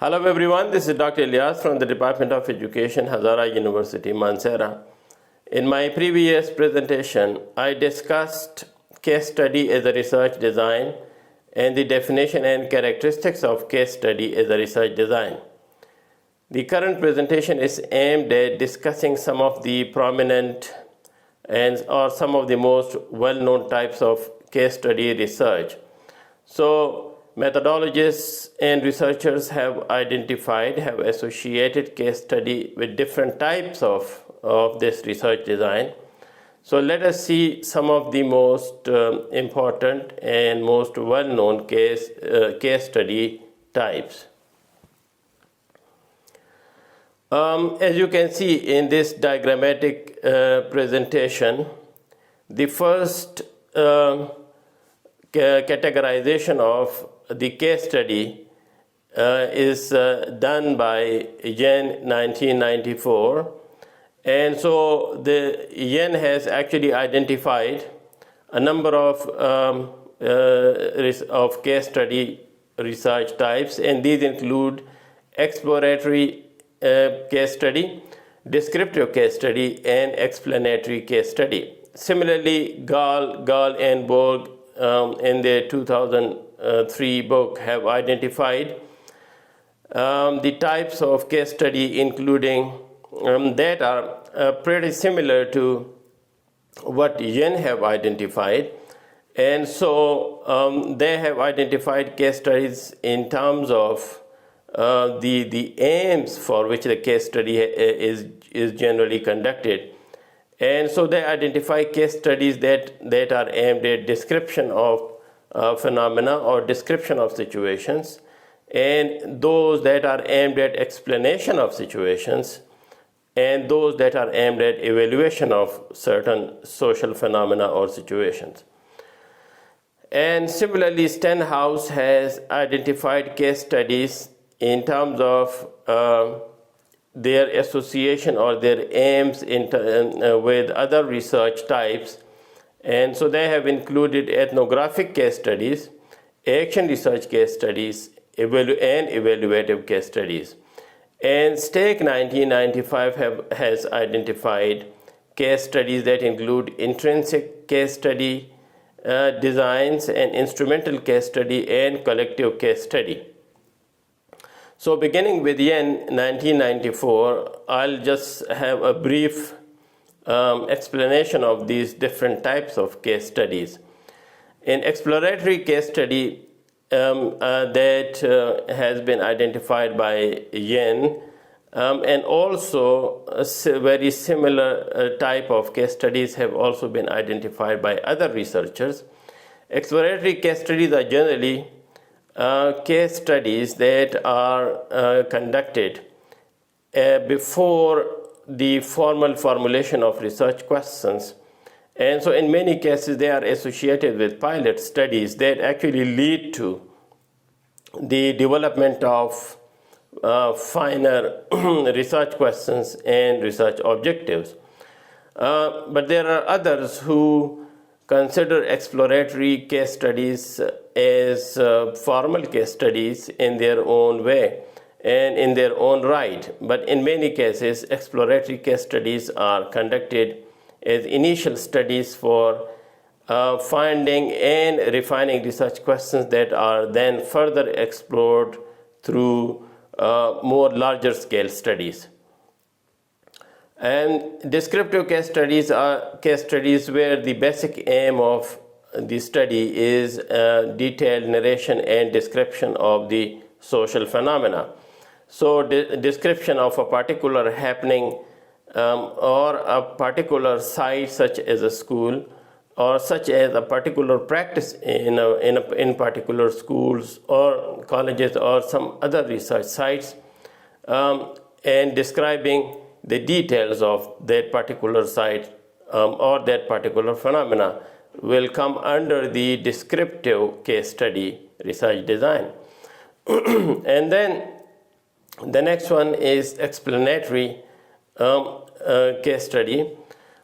Hello everyone, this is Dr. Ilyas from the Department of Education, Hazara University, Mansehra. In my previous presentation, I discussed case study as a research design and the definition and characteristics of case study as a research design. The current presentation is aimed at discussing some of the prominent or some of the most well-known types of case study research. So, methodologists and researchers have associated case study with different types of this research design. So let us see some of the most important and most well-known case study types. As you can see in this diagrammatic presentation, the first categorization of the case study is done by Yen 1994, and so the Yen has actually identified a number of case study research types, and these include exploratory case study, descriptive case study, and explanatory case study. Similarly, Gall and Borg in their 2003 book have identified the types of case study including that are pretty similar to what Yen have identified. And so they have identified case studies in terms of the aims for which the case study is generally conducted. And so they identify case studies that are aimed at description of phenomena or description of situations, and those that are aimed at explanation of situations, and those that are aimed at evaluation of certain social phenomena or situations. And similarly, Stenhouse has identified case studies in terms of their association or their aims with other research types. And so they have included ethnographic case studies, action research case studies, and evaluative case studies. And Stake 1995 has identified case studies that include intrinsic case study designs and instrumental case study and collective case study. So beginning with Yen 1994, I'll just have a brief explanation of these different types of case studies. An exploratory case study that has been identified by Yen, and also a very similar type of case studies have also been identified by other researchers. Exploratory case studies are generally case studies that are conducted before the formal formulation of research questions. And so in many cases they are associated with pilot studies that actually lead to the development of finer research questions and research objectives. But there are others who consider exploratory case studies as formal case studies in their own way and in their own right. But in many cases, exploratory case studies are conducted as initial studies for finding and refining research questions that are then further explored through more larger scale studies. And descriptive case studies are case studies where the basic aim of the study is detailed narration and description of the social phenomena. So description of a particular happening or a particular site, such as a school, or such as a particular practice in particular schools or colleges or some other research sites, and describing the details of that particular site or that particular phenomena will come under the descriptive case study research design. And then the next one is explanatory case study,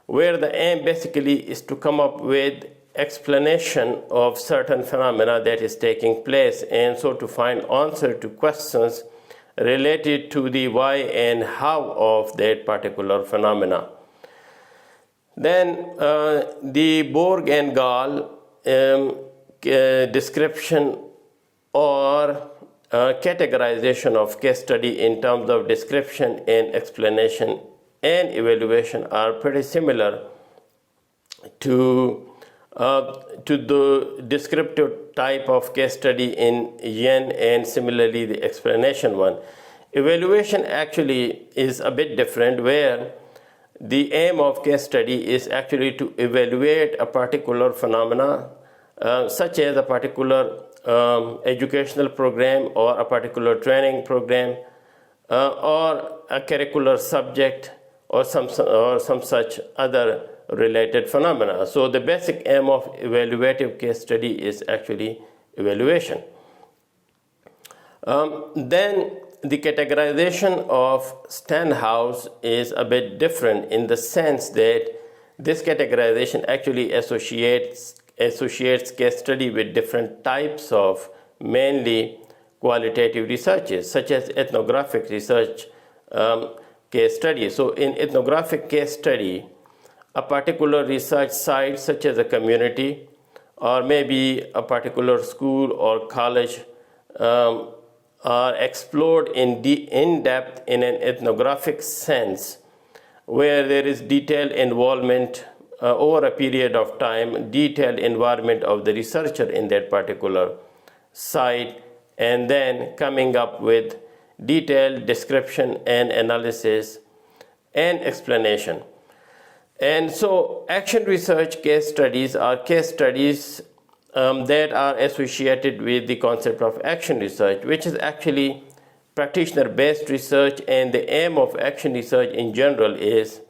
where the aim basically is to come up with explanation of certain phenomena that is taking place, and so to find answer to questions related to the why and how of that particular phenomena. Then the Borg and Gall description or categorization of case study in terms of description and explanation and evaluation are pretty similar to the descriptive type of case study in Yen, and similarly the explanation one. Evaluation actually is a bit different, where the aim of case study is actually to evaluate a particular phenomena, such as a particular educational program or a particular training program or a curricular subject or some such other related phenomena. So the basic aim of evaluative case study is actually evaluation. Then the categorization of Stenhouse is a bit different in the sense that this categorization actually associates case study with different types of mainly qualitative researches, such as ethnographic research case study. So in ethnographic case study, a particular research site, such as a community or maybe a particular school or college, are explored in depth in an ethnographic sense, where there is detailed involvement over a period of time, detailed involvement of the researcher in that particular site, and then coming up with detailed description and analysis and explanation. And so action research case studies are case studies that are associated with the concept of action research, which is actually practitioner-based research, and the aim of action research in general is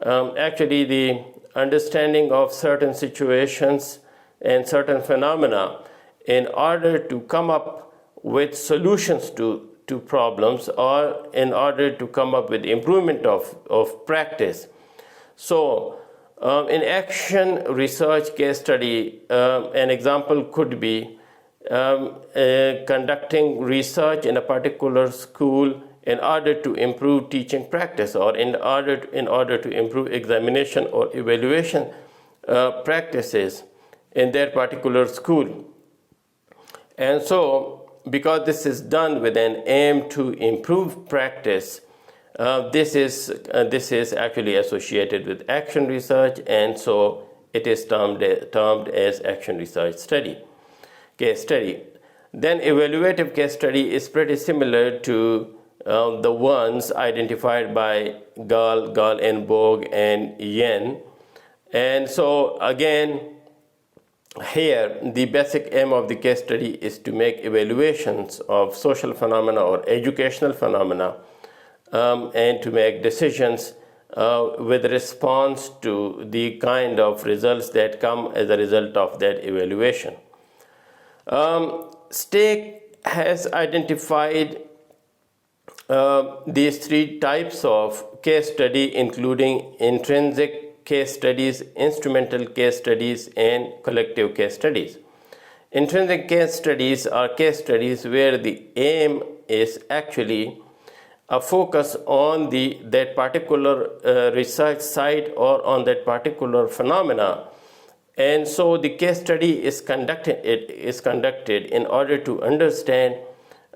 actually the understanding of certain situations and certain phenomena in order to come up with solutions to problems, or in order to come up with improvement of practice. So in action research case study, an example could be conducting research in a particular school in order to improve teaching practice, or in order to improve examination or evaluation practices in their particular school. And so, because this is done with an aim to improve practice, this is actually associated with action research, and so it is termed as action research case study. Then evaluative case study is pretty similar to the ones identified by Gall and Borg and Yen. And so again, here the basic aim of the case study is to make evaluations of social phenomena or educational phenomena, and to make decisions with response to the kind of results that come as a result of that evaluation. Stake has identified these three types of case study, including intrinsic case studies, instrumental case studies, and collective case studies. Intrinsic case studies are case studies where the aim is actually a focus on that particular research site or on that particular phenomena. And so the case study is conducted in order to understand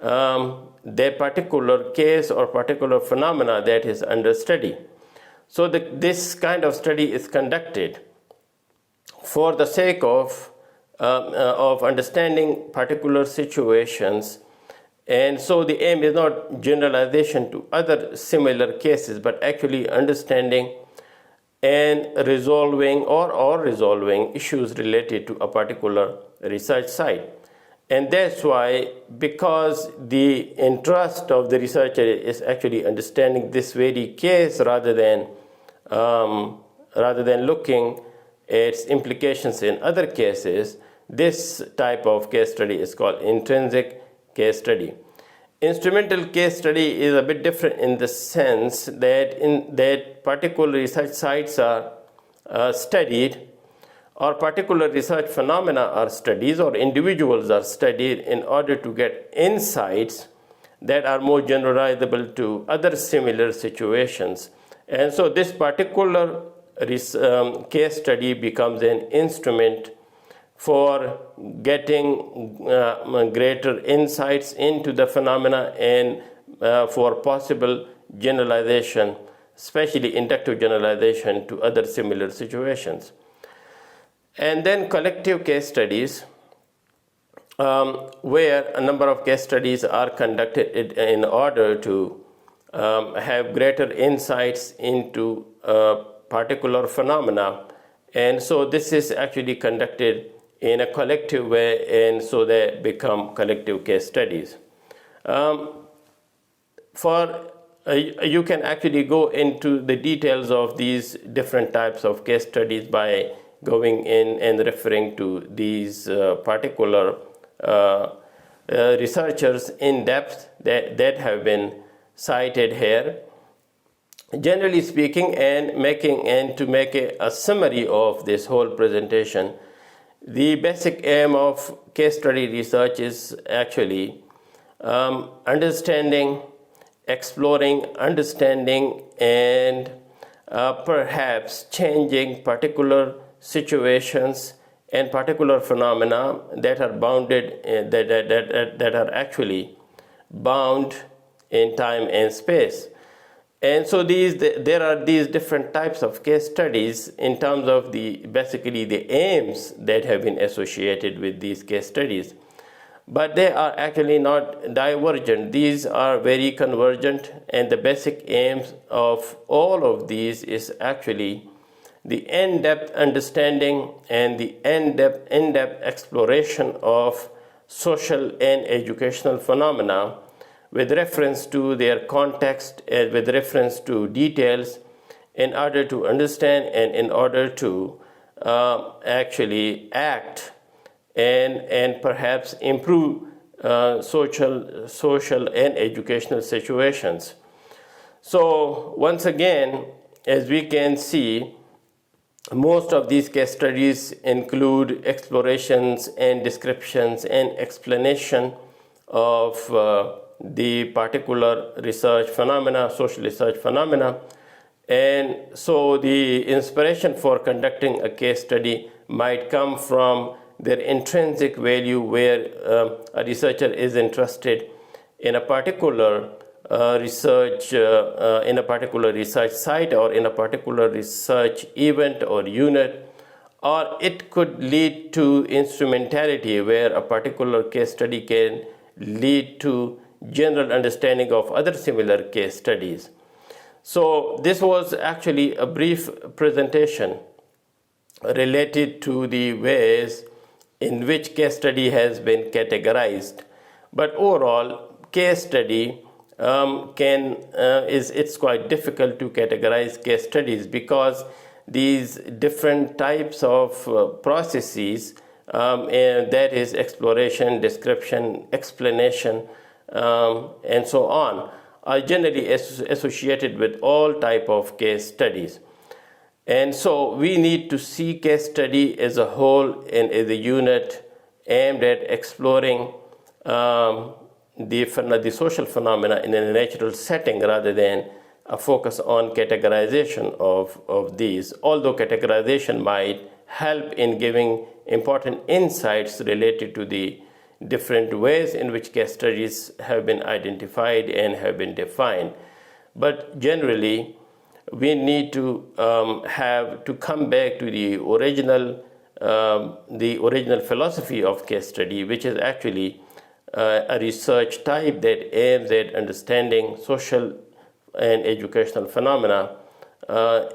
that particular case or particular phenomena that is under study. So this kind of study is conducted for the sake of understanding particular situations. And so the aim is not generalization to other similar cases, but actually understanding and resolving or resolving issues related to a particular research site. And that's why, because the interest of the researcher is actually understanding this very case rather than looking at its implications in other cases, this type of case study is called intrinsic case study. Instrumental case study is a bit different in the sense that particular research sites are studied, or particular research phenomena are studied, or individuals are studied in order to get insights that are more generalizable to other similar situations. And so this particular case study becomes an instrument for getting greater insights into the phenomena and for possible generalization, especially inductive generalization to other similar situations. And then collective case studies, where a number of case studies are conducted in order to have greater insights into particular phenomena. And so this is actually conducted in a collective way, and so they become collective case studies. You can actually go into the details of these different types of case studies by going in and referring to these particular researchers in depth that have been cited here. Generally speaking, and to make a summary of this whole presentation, the basic aim of case study research is actually understanding, exploring, understanding, and perhaps changing particular situations and particular phenomena that are bounded, that are actually bound in time and space. And so there are these different types of case studies in terms of basically the aims that have been associated with these case studies. But they are actually not divergent. These are very convergent, and the basic aims of all of these is actually the in-depth understanding and the in-depth exploration of social and educational phenomena with reference to their context and with reference to details, in order to understand and in order to actually act and perhaps improve social and educational situations. So once again, as we can see, most of these case studies include explorations and descriptions and explanation of the particular research phenomena, social research phenomena. And so the inspiration for conducting a case study might come from their intrinsic value, where a researcher is interested in a particular research site or in a particular research event or unit, or it could lead to instrumentality, where a particular case study can lead to general understanding of other similar case studies. So this was actually a brief presentation related to the ways in which case study has been categorized. But overall, case study it's quite difficult to categorize case studies, because these different types of processes, and that is exploration, description, explanation, and so on, are generally associated with all type of case studies. And so we need to see case study as a whole and as a unit aimed at exploring the social phenomena in a natural setting, rather than a focus on categorization of these, although categorization might help in giving important insights related to the different ways in which case studies have been identified and have been defined. But generally, we need to have to come back to the original philosophy of case study, which is actually a research type that aims at understanding social and educational phenomena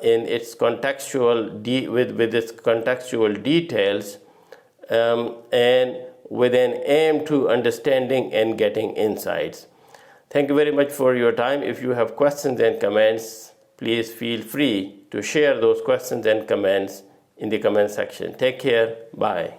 in its contextual with its contextual details, and with an aim to understanding and getting insights. Thank you very much for your time. If you have questions and comments, please feel free to share those questions and comments in the comment section. Take care. Bye.